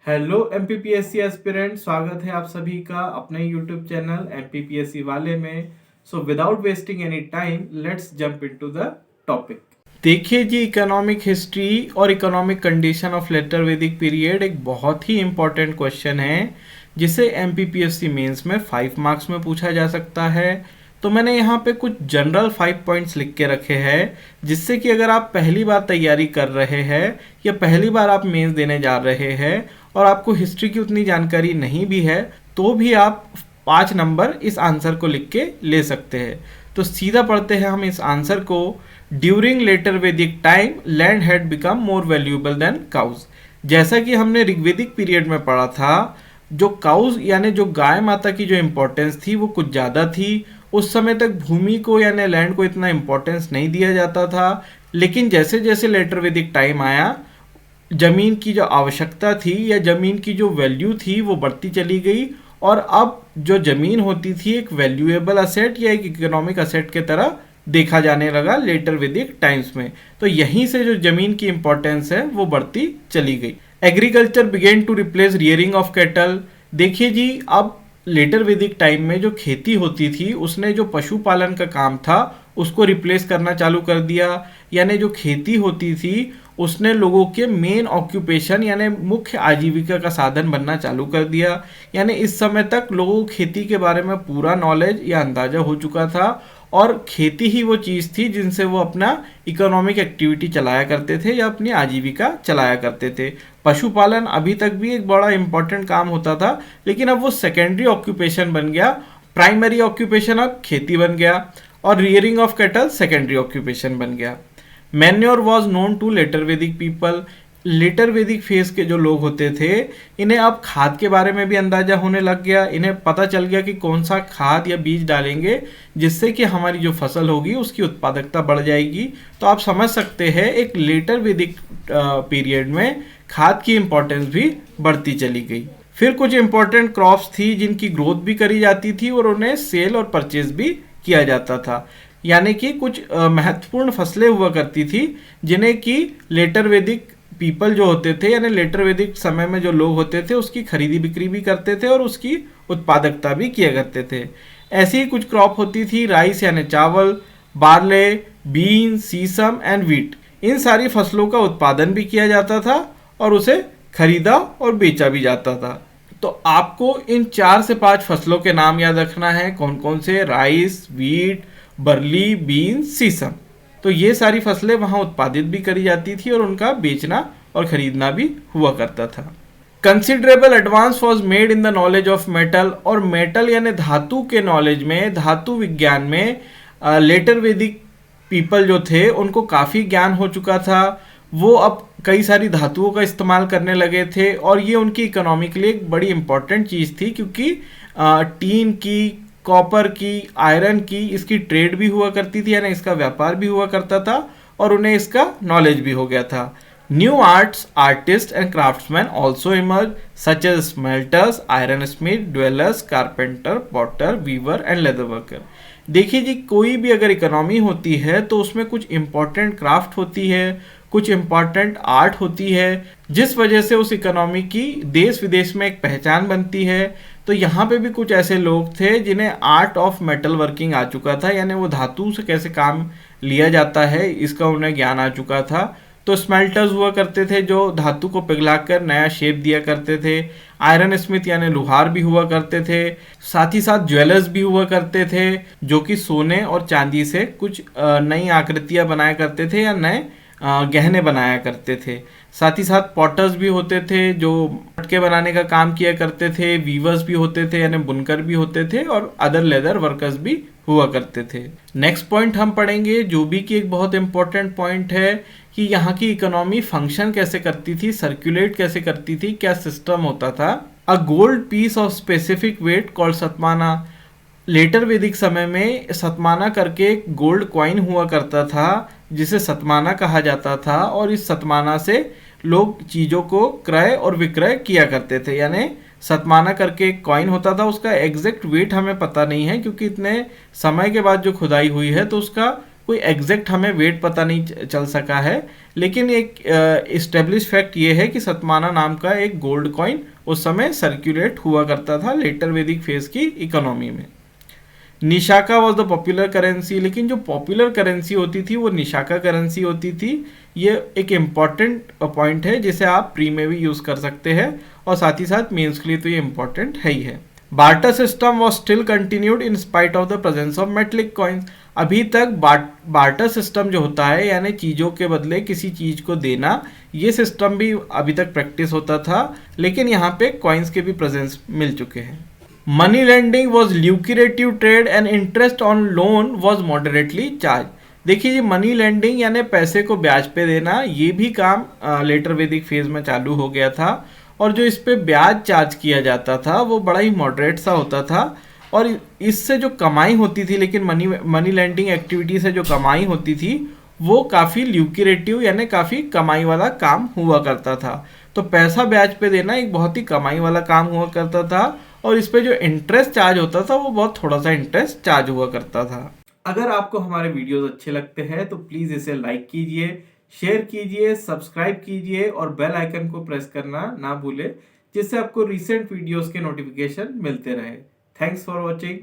Hello MPPSC aspirant, स्वागत है आप सभी का अपने यूट्यूब चैनल एमपीपीएससी वाले में। So without wasting any time let's jump into the topic. देखिए जी, इकोनॉमिक हिस्ट्री और इकोनॉमिक कंडीशन ऑफ लेटर वैदिक पीरियड एक बहुत ही इंपॉर्टेंट क्वेश्चन है जिसे एमपीपीएससी मेंस में 5 मार्क्स में पूछा जा सकता है। तो मैंने यहाँ पे कुछ जनरल 5 पॉइंट्स लिख के रखे हैं जिससे कि अगर आप पहली बार तैयारी कर रहे हैं या पहली बार आप मेंस देने जा रहे हैं और आपको हिस्ट्री की उतनी जानकारी नहीं भी है तो भी आप 5 नंबर इस आंसर को लिख के ले सकते हैं। तो सीधा पढ़ते हैं हम इस आंसर को। During later Vedic time land had become more valuable than cows. जैसा कि हमने ऋग्वेदिक पीरियड में पढ़ा था, जो काउज यानी जो गाय माता की जो इम्पोर्टेंस थी वो कुछ ज़्यादा थी। उस समय तक भूमि को यानी लैंड को इतना इम्पोर्टेंस नहीं दिया जाता था, लेकिन जैसे जैसे लेटर वैदिक टाइम आया जमीन की जो आवश्यकता थी या जमीन की जो वैल्यू थी वो बढ़ती चली गई और अब जो जमीन होती थी एक वैल्यूएबल असेट या एक इकोनॉमिक असेट के तरह देखा जाने लगा लेटर वैदिक टाइम्स में। तो यहीं से जो जमीन की इंपॉर्टेंस है वो बढ़ती चली गई। Agriculture began to replace rearing of cattle. देखिए जी, अब लेटर वैदिक टाइम में जो खेती होती थी उसने जो पशुपालन का काम था उसको रिप्लेस करना चालू कर दिया। यानी जो खेती होती थी उसने लोगों के मेन ऑक्यूपेशन यानी मुख्य आजीविका का साधन बनना चालू कर दिया। यानी इस समय तक लोगों को खेती के बारे में पूरा नॉलेज या अंदाजा हो चुका था और खेती ही वो चीज़ थी जिनसे वो अपना इकोनॉमिक एक्टिविटी चलाया करते थे या अपनी आजीविका चलाया करते थे। पशुपालन अभी तक भी एक बड़ा इंपॉर्टेंट काम होता था, लेकिन अब वो सेकेंडरी ऑक्यूपेशन बन गया। प्राइमरी ऑक्यूपेशन अब खेती बन गया और rearing of cattle secondary occupation बन गया। Manure was known to later Vedic people. Later Vedic phase के जो लोग होते थे इन्हें अब खाद के बारे में भी अंदाजा होने लग गया। इन्हें पता चल गया कि कौन सा खाद या बीज डालेंगे जिससे कि हमारी जो फसल होगी उसकी उत्पादकता बढ़ जाएगी। तो आप समझ सकते हैं एक लेटर वैदिक पीरियड में खाद की इंपॉर्टेंस भी बढ़ती चली गई। फिर कुछ इंपॉर्टेंट क्रॉप्स थी जिनकी ग्रोथ भी करी जाती थी और उन्हें सेल और परचेज भी किया जाता था। यानी कि कुछ महत्वपूर्ण फसलें हुआ करती थी जिन्हें कि लेटर वैदिक पीपल जो होते थे यानी लेटर वैदिक समय में जो लोग होते थे उसकी खरीदी बिक्री भी करते थे और उसकी उत्पादकता भी किया करते थे। ऐसी ही कुछ क्रॉप होती थी राइस यानी चावल, barley, bean, sesame and wheat. इन सारी फसलों का उत्पादन भी किया जाता था और उसे खरीदा और बेचा भी जाता था। तो आपको इन 4 से 5 फसलों के नाम याद रखना है। कौन कौन से? राइस, व्हीट, बर्ली, बीन, सीसम। तो ये सारी फसलें वहाँ उत्पादित भी करी जाती थी और उनका बेचना और खरीदना भी हुआ करता था। Considerable advance was made in the knowledge of metal. और मेटल यानी धातु के नॉलेज में, धातु विज्ञान में लेटर वैदिक पीपल जो थे उनको काफ़ी ज्ञान हो चुका था। वो अब कई सारी धातुओं का इस्तेमाल करने लगे थे और ये उनकी इकोनॉमी के लिए एक बड़ी इंपॉर्टेंट चीज़ थी, क्योंकि टीन की, कॉपर की, आयरन की इसकी ट्रेड भी हुआ करती थी यानी इसका व्यापार भी हुआ करता था और उन्हें इसका नॉलेज भी हो गया था। New arts, artist and craftsman also emerge such as smelters, iron smith, dwellers, carpenter, potter, weaver and leather worker. देखिए जी, कोई भी अगर इकोनॉमी होती है तो उसमें कुछ इंपॉर्टेंट क्राफ्ट होती है, कुछ इंपॉर्टेंट आर्ट होती है, जिस वजह से उस इकोनॉमी की देश विदेश में एक पहचान बनती है। तो यहाँ पे भी कुछ ऐसे लोग थे जिन्हें आर्ट ऑफ मेटल वर्किंग आ चुका था, यानी वो धातु से कैसे काम लिया जाता है इसका उन्हें ज्ञान आ चुका था। तो स्मेल्टर्स हुआ करते थे जो धातु को पिघलाकर नया शेप दिया करते थे। आयरन स्मिथ यानी लोहार भी हुआ करते थे। साथ ही साथ ज्वेलर्स भी हुआ करते थे जो कि सोने और चांदी से कुछ नई आकृतियां बनाया करते थे या नए गहने बनाया करते थे। साथ ही साथ पॉटर्स भी होते थे जो मटके बनाने का काम किया करते थे। वीवर्स भी होते थे यानी बुनकर भी होते थे और अदर लेदर वर्कर्स भी हुआ करते थे। नेक्स्ट पॉइंट हम पढ़ेंगे जो भी कि एक बहुत इंपॉर्टेंट पॉइंट है कि यहाँ की इकोनॉमी फंक्शन कैसे करती थी, सर्कुलेट कैसे करती थी, क्या सिस्टम होता था। A gold piece of specific weight called satamana. Later वैदिक समय में सतमाना करके एक गोल्ड कॉइन हुआ करता था जिसे सतमाना कहा जाता था और इस सतमाना से लोग चीज़ों को क्रय और विक्रय किया करते थे। यानी सतमाना करके एक कॉइन होता था, उसका एग्जैक्ट वेट हमें पता नहीं है क्योंकि इतने समय के बाद जो खुदाई हुई है तो उसका कोई एग्जैक्ट हमें वेट पता नहीं चल सका है, लेकिन एक इस्टेब्लिश फैक्ट ये है कि सतमाना नाम का एक गोल्ड कॉइन उस समय सर्कुलेट हुआ करता था लेटर वैदिक फेज की इकोनॉमी में। निशाका वॉज द पॉपुलर करेंसी, लेकिन जो पॉपुलर करेंसी होती थी वो निशाका करेंसी होती थी। ये एक इम्पॉर्टेंट पॉइंट है जिसे आप प्री में भी यूज़ कर सकते हैं और साथ ही साथ मेंस के लिए तो ये इम्पॉर्टेंट है ही है। Barter system was still continued in spite of the presence of metallic coins. अभी तक बार्टर सिस्टम जो होता है यानी चीज़ों के बदले किसी चीज़ को देना, ये सिस्टम भी अभी तक प्रैक्टिस होता था, लेकिन यहाँ पे कॉइन्स के भी प्रेजेंस मिल चुके हैं। Money lending was lucrative trade and interest on loan was moderately charge. देखिए ये मनी लेंडिंग यानी पैसे को ब्याज पे देना, ये भी काम लेटर वैदिक फेज में चालू हो गया था, और जो इस पे ब्याज चार्ज किया जाता था वो बड़ा ही मॉडरेट सा होता था, और इससे जो कमाई होती थी, लेकिन मनी लेंडिंग एक्टिविटी से जो कमाई होती थी वो काफ़ी ल्यूक्रेटिव यानी काफ़ी कमाई वाला काम हुआ करता था। तो पैसा ब्याज पे देना एक बहुत ही कमाई वाला काम हुआ करता था, और इस पे जो इंटरेस्ट चार्ज होता था वो बहुत थोड़ा सा इंटरेस्ट चार्ज हुआ करता था। अगर आपको हमारे वीडियोस अच्छे लगते हैं तो प्लीज़ इसे लाइक कीजिए, शेयर कीजिए, सब्सक्राइब कीजिए और बेल आइकन को प्रेस करना ना भूलें, जिससे आपको रिसेंट वीडियोस के नोटिफिकेशन मिलते रहे। Thanks for watching.